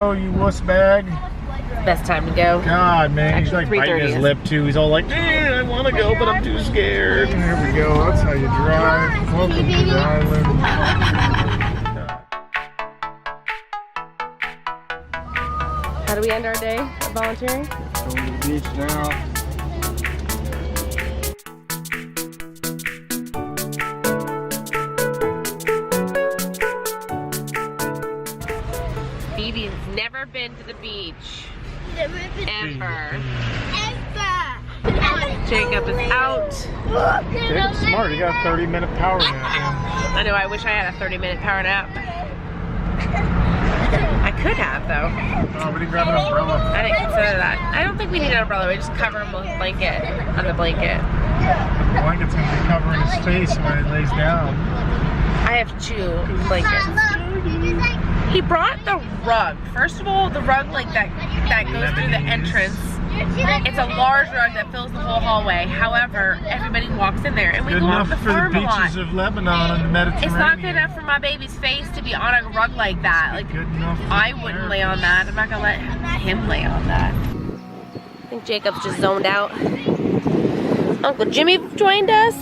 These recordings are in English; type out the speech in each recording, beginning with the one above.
Oh, you wuss bag. Best time to go. God, man, he's like biting his lip too. He's all like, I want to go, but I'm too scared. There we go. That's how you drive. Welcome to the island. How do we end our day of volunteering? Going to the beach now. Phoebe's never been to the beach. Ever. Jacob is out. Jacob's smart. He got a 30-minute power nap. I know, I wish I had a 30-minute power nap. I could have, though. Oh, we didn't grab an umbrella. I didn't consider that. I don't think we need an umbrella. We just cover him with a blanket, on the blanket. The blanket's going to be covering his face when he lays down. I have 2 blankets. He brought the rug. First of all, the rug like that goes through the entrance. It's a large rug that fills the whole hallway. However, everybody walks in there, and we go off the farm a lot. Good enough for the beaches of Lebanon and the Mediterranean. It's not good enough for my baby's face to be on a rug like that. Like, good enough. I wouldn't lay on that. I'm not gonna let him lay on that. I think Jacob's just zoned out. Uncle Jimmy joined us.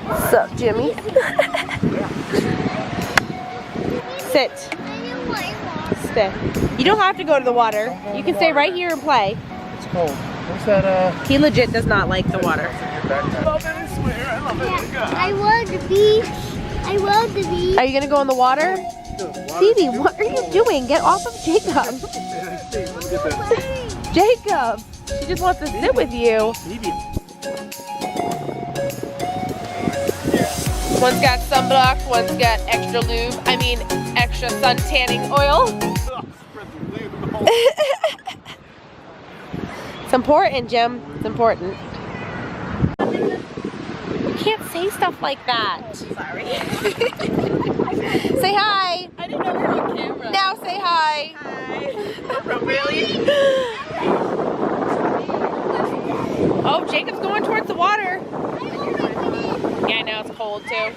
What's up, Jimmy? Sit. Stay. You don't have to go to the water. You can stay right here and play. It's cold. What's that? He legit does not like the water. I love it, I swear. I love it. Yeah, I love the beach. I love the beach. Are you gonna go in the water? Phoebe, what are you doing? Get off of Jacob. Jacob, she just wants to sit with you. One's got sunblock, one's got extra lube. I mean, extra sun tanning oil. It's important, Jim. It's important. You can't say stuff like that. Sorry. Say hi. I didn't know we were on camera. Now say hi. Hi. Really? Oh, Jacob's going towards the water. Yeah, I know, it's cold too.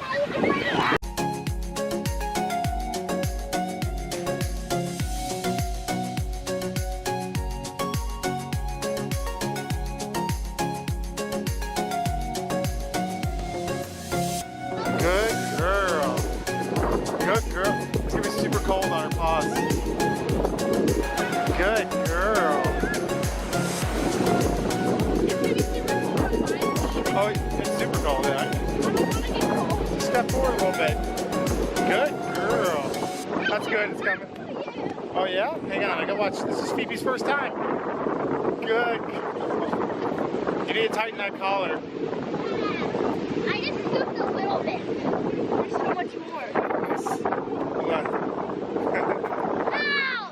Good girl. Good girl. It's gonna be super cold on her paws. Good girl. Oh, it's super cold, yeah. Just step forward a little bit. Good girl. That's good, it's coming. Oh yeah? Hang on, I gotta watch. This is Phoebe's first time. Good. You need to tighten that collar. I just scooped a little bit. There's so much more. Hold on. Ow!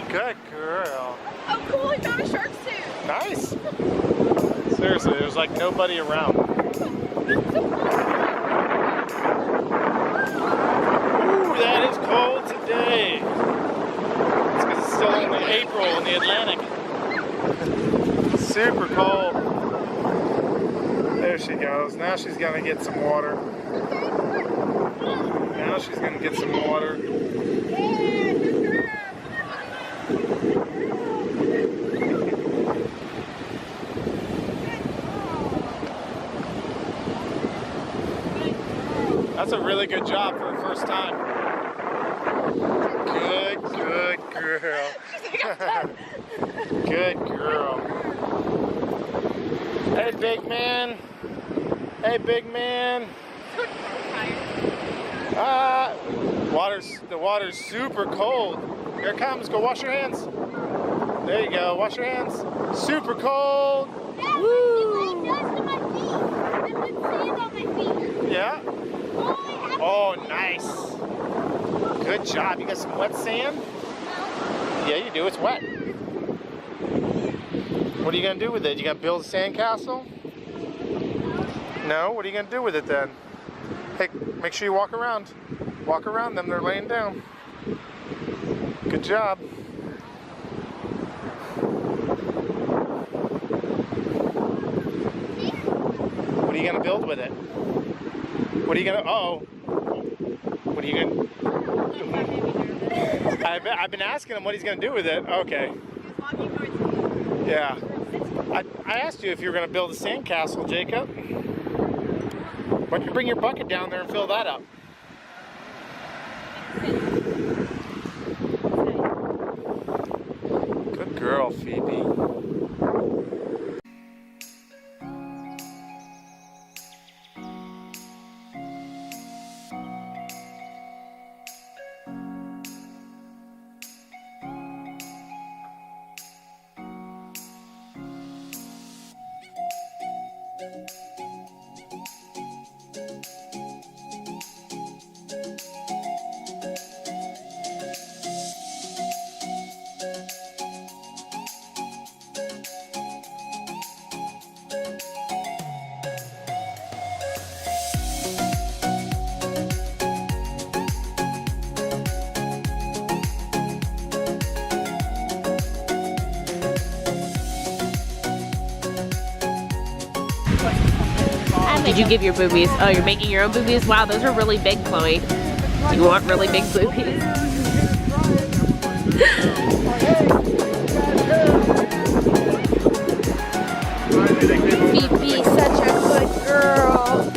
Good girl. Oh cool, I found a shark's tooth. Nice. Seriously, there's like nobody around. Ooh, that is cold today. It's because it's still only April in the Atlantic. Super cold. There she goes. Now she's gonna get some water. Now she's gonna get some water. That's a really good job for the first time. Good girl. Good girl. Hey, big man. Hey, big man. The water's super cold. Here it comes. Go wash your hands. There you go. Wash your hands. Super cold. Woo. Yeah. Oh, nice. Good job. You got some wet sand? Yeah, you do. It's wet. What are you going to do with it? You going to build a sandcastle? No? What are you going to do with it then? Hey, make sure you walk around. Walk around them. They're laying down. Good job. What are you going to build with it? What are you gonna? Uh-oh. What are you gonna? I've been asking him what he's gonna do with it. Okay. Yeah. I asked you if you were gonna build a sandcastle, Jacob. Why don't you bring your bucket down there and fill that up? Good girl, Phoebe. Did you give your boobies? Oh, you're making your own boobies? Wow, those are really big, Chloe. You want really big boobies? Phoebe's such a good girl.